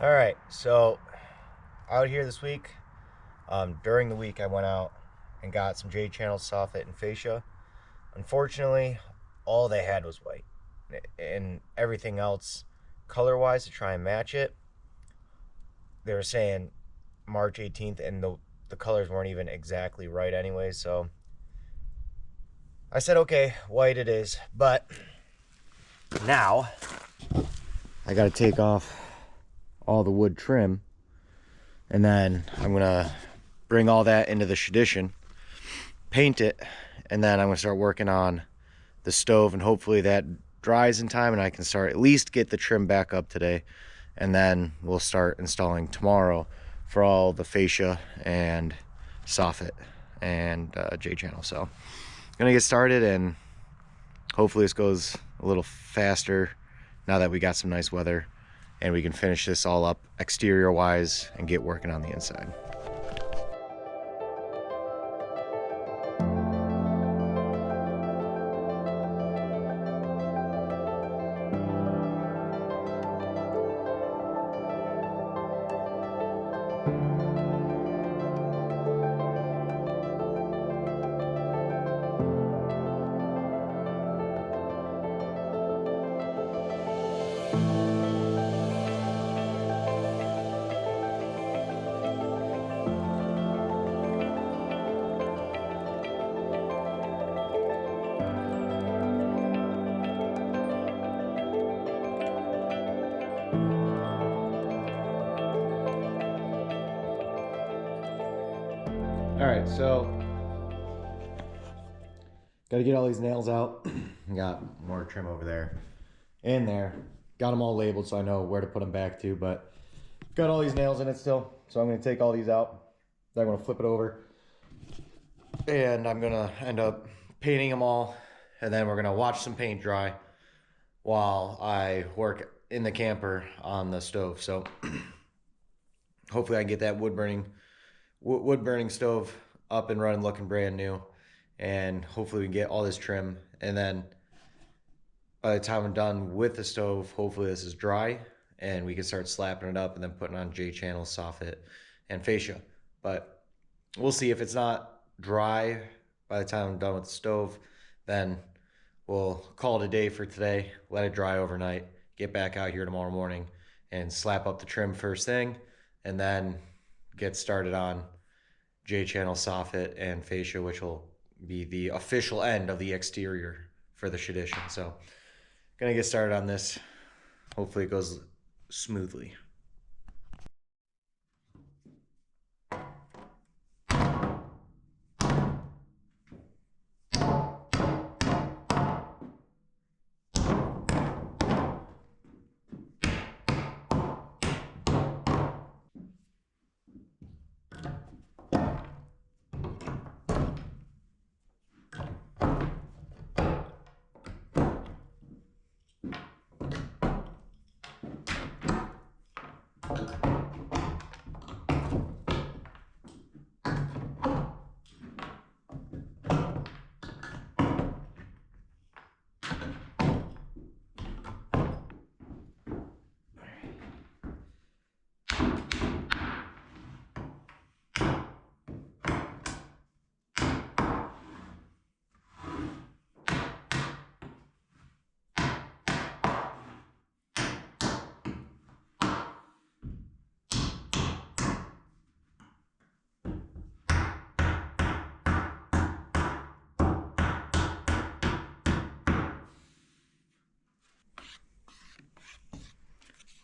All right, so out here this week, during the week, I went out and got some J channel soffit and fascia. Unfortunately, all they had was white, and everything else, color wise, to try and match it, they were saying March 18th, and the colors weren't even exactly right anyway. So I said, okay, white it is. But now I got to take off all the wood trim, and then I'm gonna bring all that into the shedition, paint it, and then I'm gonna start working on the stove, and hopefully that dries in time and I can start at least get the trim back up today, and then we'll start installing tomorrow for all the fascia and soffit and J channel. So gonna get started, and hopefully this goes a little faster now that we got some nice weather and we can finish this all up exterior wise and get working on the inside. All right, so got to get all these nails out. Got more trim over there and there. Got them all labeled so I know where to put them back to, but got all these nails in it still. So I'm going to take all these out. Then I'm going to flip it over, and I'm going to end up painting them all, and then we're going to watch some paint dry while I work in the camper on the stove. So hopefully I can get that wood burning stove up and running, looking brand new, and hopefully we can get all this trim, and then by the time I'm done with the stove, hopefully this is dry and we can start slapping it up and then putting on J channel soffit and fascia. But we'll see. If it's not dry by the time I'm done with the stove, then we'll call it a day for today, let it dry overnight, get back out here tomorrow morning and slap up the trim first thing, and then get started on J channel soffit and fascia, which will be the official end of the exterior for the shedition. So gonna get started on this. Hopefully it goes smoothly.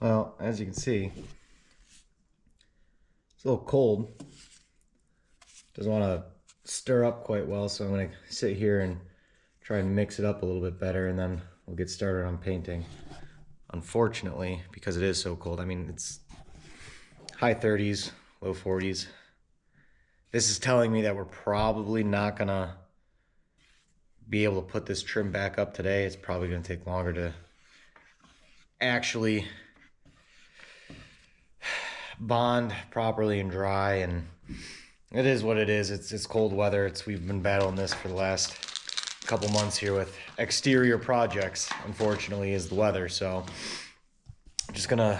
Well, as you can see, it's a little cold. Doesn't want to stir up quite well, so I'm going to sit here and try and mix it up a little bit better, and then we'll get started on painting. Unfortunately, because it is so cold, I mean, it's high 30s, low 40s. This is telling me that we're probably not going to be able to put this trim back up today. It's probably going to take longer to actually bond properly and dry, and it is what it is. It's cold weather. We've been battling this for the last couple months here with exterior projects, unfortunately, is the weather. So I'm just gonna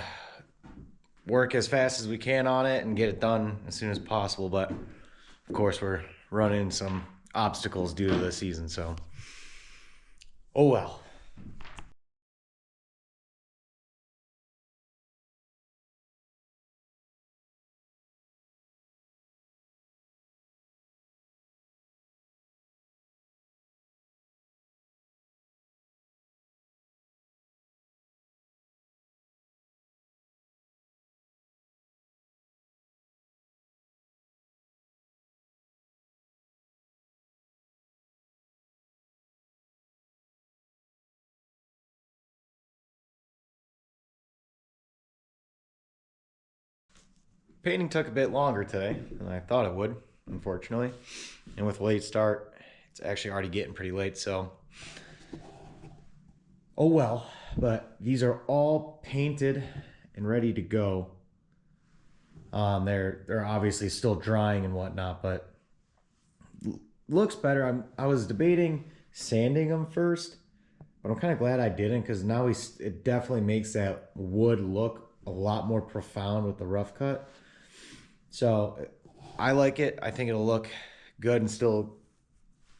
work as fast as we can on it and get it done as soon as possible. But of course, we're running some obstacles due to the season, so oh well. Painting took a bit longer today than I thought it would, unfortunately. And with a late start, it's actually already getting pretty late, so oh well. But these are all painted and ready to go. They're obviously still drying and whatnot, but looks better. I was debating sanding them first, but I'm kind of glad I didn't, because now it definitely makes that wood look a lot more profound with the rough cut. So I like it. I think it'll look good and still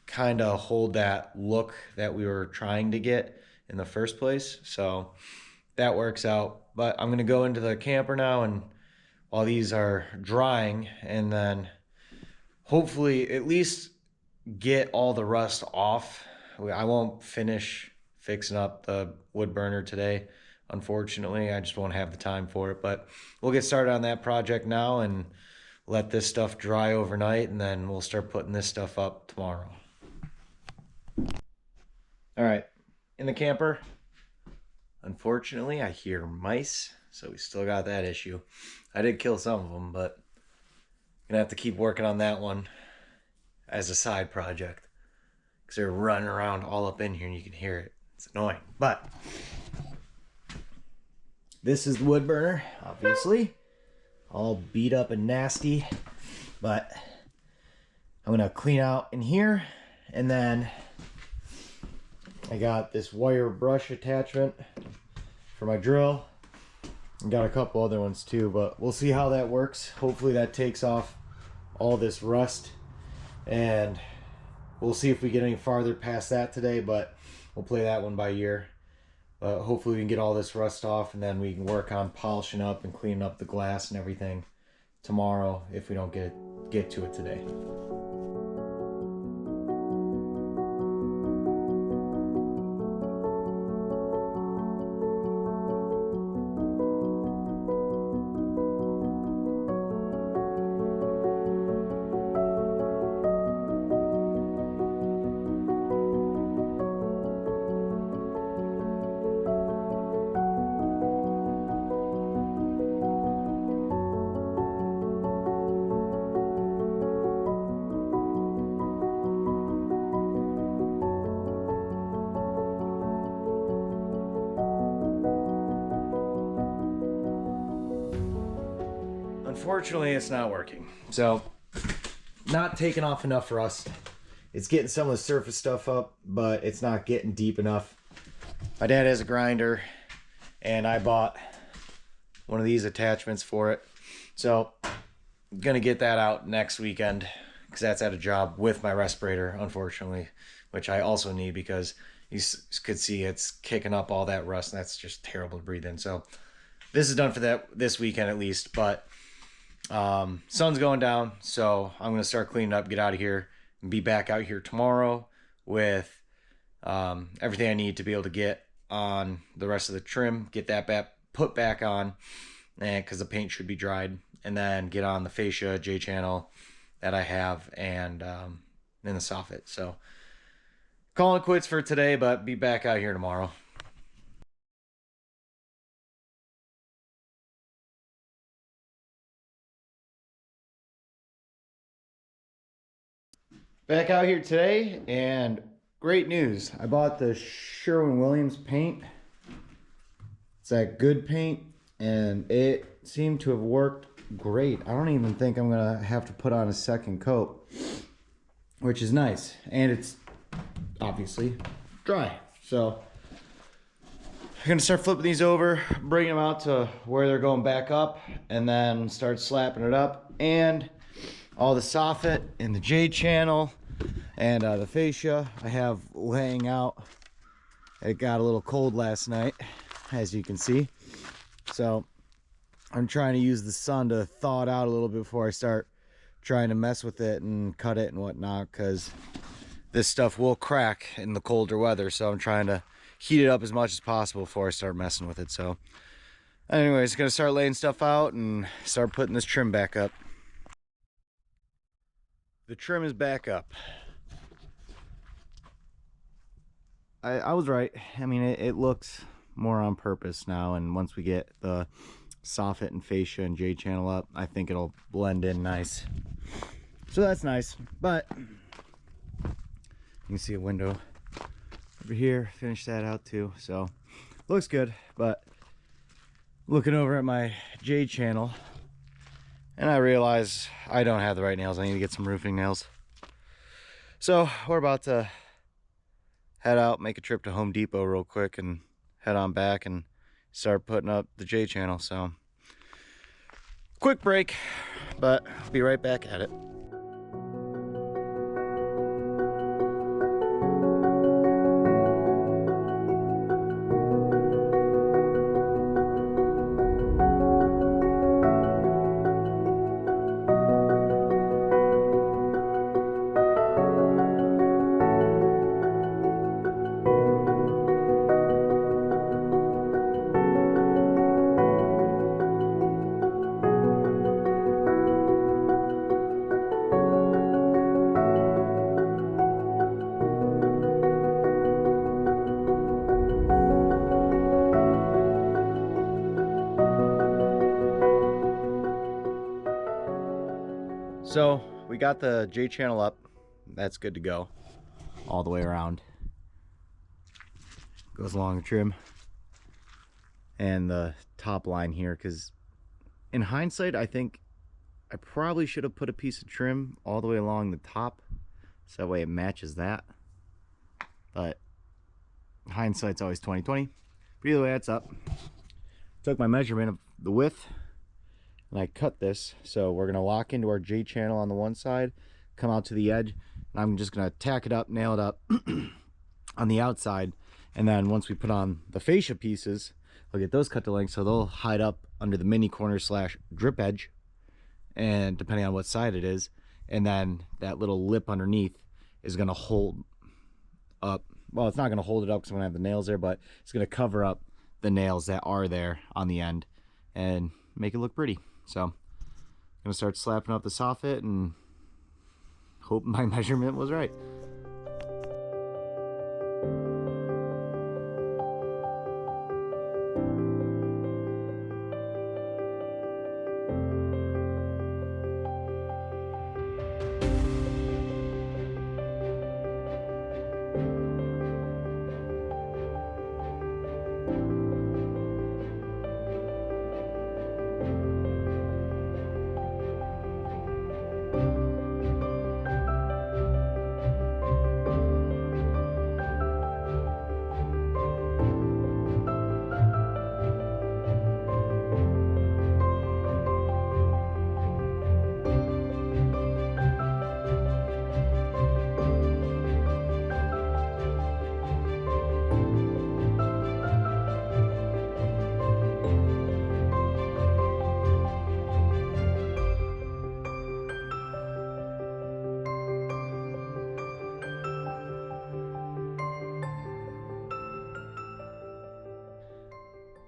kind of hold that look that we were trying to get in the first place. So that works out. But I'm going to go into the camper now, and while these are drying, and then hopefully at least get all the rust off. I won't finish fixing up the wood burner today, unfortunately. I just won't have the time for it, but we'll get started on that project now and let this stuff dry overnight, and then we'll start putting this stuff up tomorrow. All right, in the camper, unfortunately I hear mice, so we still got that issue. I did kill some of them, but I'm gonna have to keep working on that one as a side project, because they're running around all up in here and you can hear it. It's annoying. But this is the wood burner, obviously, all beat up and nasty, but I'm gonna clean out in here. And then I got this wire brush attachment for my drill. I got a couple other ones too, but we'll see how that works. Hopefully that takes off all this rust, and we'll see if we get any farther past that today, but we'll play that one by ear. But hopefully we can get all this rust off, and then we can work on polishing up and cleaning up the glass and everything tomorrow if we don't get to it today. Unfortunately, it's not working. So, not taking off enough rust. It's getting some of the surface stuff up, but it's not getting deep enough. My dad has a grinder, and I bought one of these attachments for it. So, I'm gonna get that out next weekend, because that's at a job with my respirator, unfortunately, which I also need, because you could see it's kicking up all that rust, and that's just terrible to breathe in. So, this is done for this weekend at least, but sun's going down, so I'm gonna start cleaning up, get out of here, and be back out here tomorrow with everything I need to be able to get on the rest of the trim, get that put back on, and because the paint should be dried, and then get on the fascia J-channel that I have, and in the soffit. So calling it quits for today, but be back out here tomorrow. Back out here today, and great news. I bought the Sherwin-Williams paint. It's that good paint, and it seemed to have worked great. I don't even think I'm gonna have to put on a second coat, which is nice. And it's obviously dry. So I'm gonna start flipping these over, bringing them out to where they're going back up, and then start slapping it up. And all the soffit and the J channel and the fascia I have laying out. It got a little cold last night, as you can see. So I'm trying to use the sun to thaw it out a little bit before I start trying to mess with it and cut it and whatnot, because this stuff will crack in the colder weather. So I'm trying to heat it up as much as possible before I start messing with it. So anyways, gonna start laying stuff out and start putting this trim back up. The trim is back up. I was right. I mean, it looks more on purpose now, and once we get the soffit and fascia and J channel up, I think it'll blend in nice. So that's nice. But you can see a window over here, finish that out too. So looks good. But looking over at my J channel, and I realize I don't have the right nails. I need to get some roofing nails. So we're about to head out, make a trip to Home Depot real quick, and head on back and start putting up the J channel. So quick break, but I'll be right back at it. So we got the J channel up. That's good to go all the way around. Goes along the trim and the top line here, because in hindsight I think I probably should have put a piece of trim all the way along the top so that way it matches that. But hindsight's always 20/20. But either way, that's up. Took my measurement of the width and I cut this, so we're gonna lock into our J channel on the one side, come out to the edge, and I'm just gonna tack it up, nail it up on the outside, and then once we put on the fascia pieces, we'll get those cut to length so they'll hide up under the mini corner / drip edge, and depending on what side it is, and then that little lip underneath is gonna hold up, well, it's not gonna hold it up because I'm gonna have the nails there, but it's gonna cover up the nails that are there on the end and make it look pretty. So I'm gonna start slapping up the soffit and hope my measurement was right.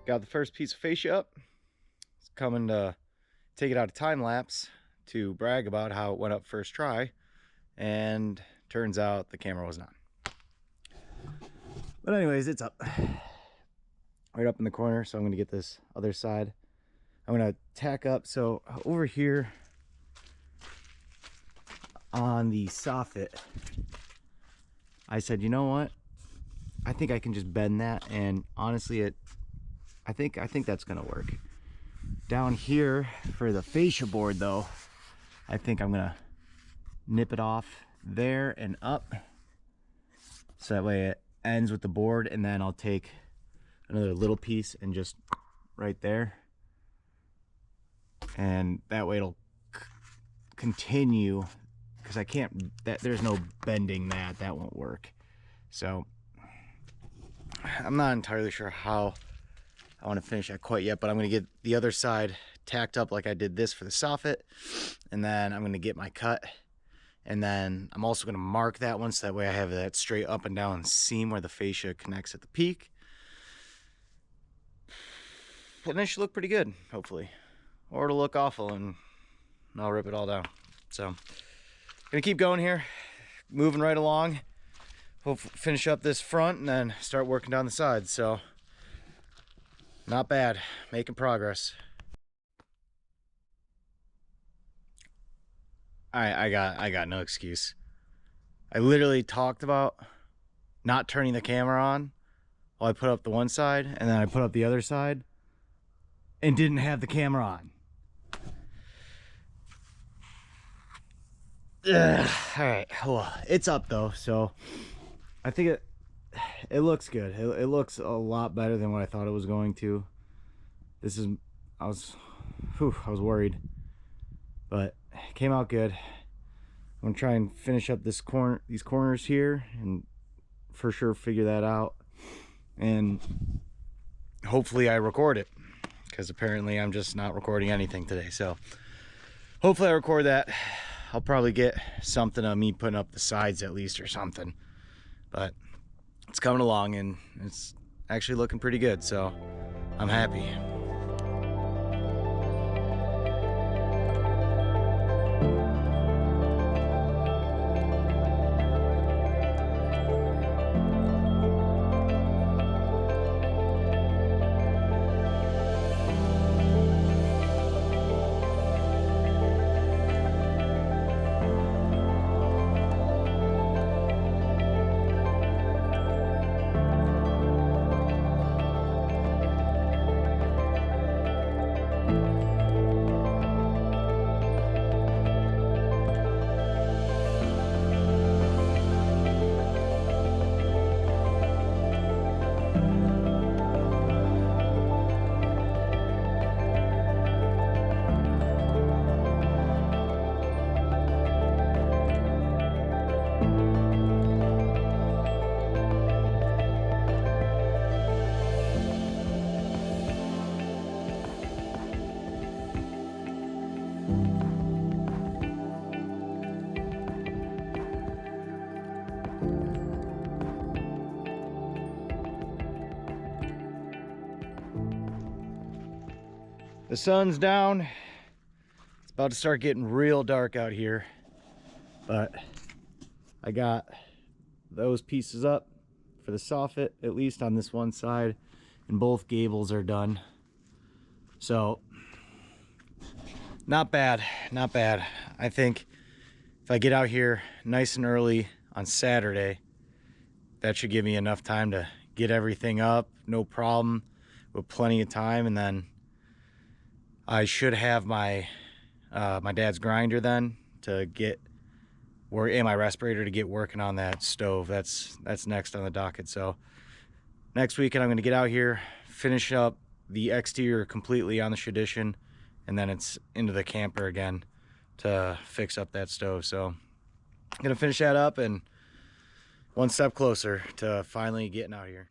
Got the first piece of fascia up. It's coming to take it out of time lapse to brag about how it went up first try, and turns out the camera wasn't on. But anyways, it's up. Right up in the corner, so I'm gonna get this other side. I'm gonna tack up, so over here on the soffit, I said, you know what? I think I can just bend that, and honestly, I think that's gonna work. Down here for the fascia board though, I think I'm gonna nip it off there and up, so that way it ends with the board, and then I'll take another little piece and just right there. And that way it'll continue, because I can't, there's no bending that won't work. So I'm not entirely sure how I want to finish that quite yet, but I'm going to get the other side tacked up like I did this for the soffit, and then I'm going to get my cut, and then I'm also going to mark that one so that way I have that straight up and down seam where the fascia connects at the peak. And it should look pretty good, hopefully, or it'll look awful and I'll rip it all down. So gonna keep going here, moving right along. Hopefully finish up this front and then start working down the sides. So not bad, making progress. I got no excuse. I literally talked about not turning the camera on while I put up the one side, and then I put up the other side and didn't have the camera on. Ugh. All right, well, it's up though, so I think it looks good. It looks a lot better than what I thought it was going to. I was worried, but it came out good. I'm gonna try and finish up these corners here, and for sure figure that out, and hopefully I record it, because apparently I'm just not recording anything today. So hopefully I record that. I'll probably get something of me putting up the sides at least or something, but it's coming along and it's actually looking pretty good, so I'm happy. The sun's down. It's about to start getting real dark out here, but I got those pieces up for the soffit, at least on this one side, and both gables are done. So not bad, not bad. I think if I get out here nice and early on Saturday, that should give me enough time to get everything up, no problem, with plenty of time. And then I should have my my dad's grinder then to get work, and my respirator to get working on that stove. That's next on the docket. So next weekend I'm going to get out here, finish up the exterior completely on the shedition, and then it's into the camper again to fix up that stove. So I'm going to finish that up, and one step closer to finally getting out here.